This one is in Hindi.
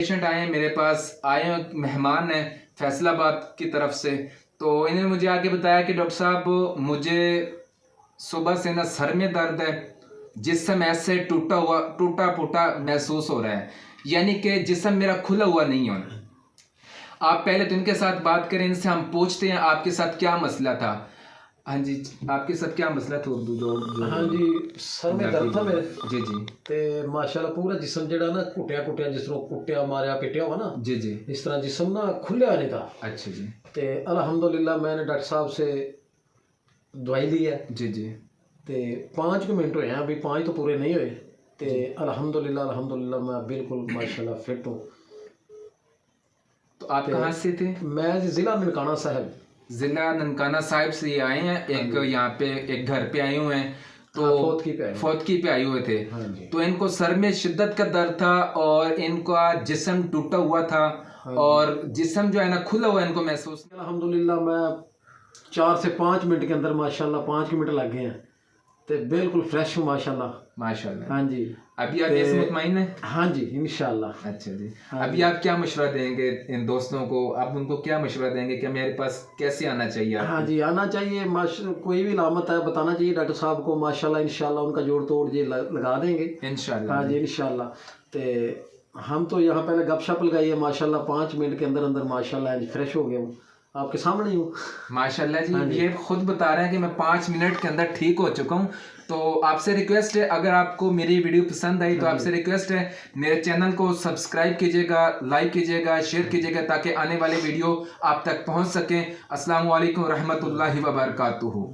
पेशेंट आए हैं मेरे पास, आए हैं, मेहमान हैं फैसलाबाद की तरफ से। तो इन्होंने मुझे आके बताया कि डॉक्टर साहब मुझे सुबह से ना सर में दर्द है, जिस्म ऐसे टूटा फूटा महसूस हो रहा है, यानी कि जिस्म मेरा खुला हुआ नहीं है। आप पहले तो इनके साथ बात करें, इनसे हम पूछते हैं आपके साथ क्या मसला था। हाँ जी, आपके साथ क्या मसला था? उर्दू जो हाँ जी, सर में दर्द था मेरे। जी जी। ते माशाल्लाह पूरा जिस्म जेड़ा ना कुटिया जिस तरह कुटिया मारिया पिटिया हुआ ना, जी जी, इस तरह जिस्म ना खुलिया नहीं था। अच्छा जी। ते अल्हम्दुलिल्लाह मैंने डॉक्टर साहब से दवाई ली है। जी जी। ते 5 मिनट हुए हैं, अभी 5 तो पूरे नहीं हुए। ते अल्हम्दुलिल्लाह मैं बिल्कुल माशाल्लाह फिट हूँ। तो आप कहाँ से थे? मैं ज़िला ननकाना साहब। जिला ननकाना साहिब से ये आए हैं, एक यहाँ पे एक घर पे आए हुए हैं। तो हाँ, फौतकी पे आए हुए थे। हाँ जी। तो इनको सर में शिद्दत का दर्द था और इनका जिस्म टूटा हुआ था। हाँ और जिस्म जो है ना खुला हुआ इनको महसूस। अल्हम्दुलिल्लाह मैं 4 से 5 मिनट के अंदर माशाल्लाह 5 मिनट लग गए हैं, तो बिल्कुल फ्रेश हूँ माशाल्लाह। माशाल्लाह। हाँ जी। अभी आप इस मुतमईन हैं? हाँ जी इंशाल्लाह। अच्छा जी। हाँ अभी आप क्या मशवरा देंगे इन दोस्तों को? आप उनको क्या मशवरा देंगे कि मेरे पास कैसे आना चाहिए? हाँ जी, आना चाहिए। कोई भी लामत है बताना चाहिए डॉक्टर साहब को, माशाल्लाह इंशाल्लाह उनका जोड़ तोड़ ये लगा देंगे इंशाल्लाह। हाँ जी इंशाल्लाह। तो हम तो यहाँ पहले गपशप लगाई है माशाल्लाह, 5 मिनट के अंदर अंदर माशाल्लाह फ्रेश हो गया हूँ, आपके सामने ही हूँ माशाल्लाह जी। ये खुद बता रहे हैं कि मैं 5 मिनट के अंदर ठीक हो चुका हूँ। तो आपसे रिक्वेस्ट है, अगर आपको मेरी वीडियो पसंद आई तो आपसे रिक्वेस्ट है मेरे चैनल को सब्सक्राइब कीजिएगा, लाइक कीजिएगा, शेयर कीजिएगा, ताकि आने वाले वीडियो आप तक पहुँच सकें। अस्सलाम वालेकुम रहमतुल्लाहि व बरकातुहू।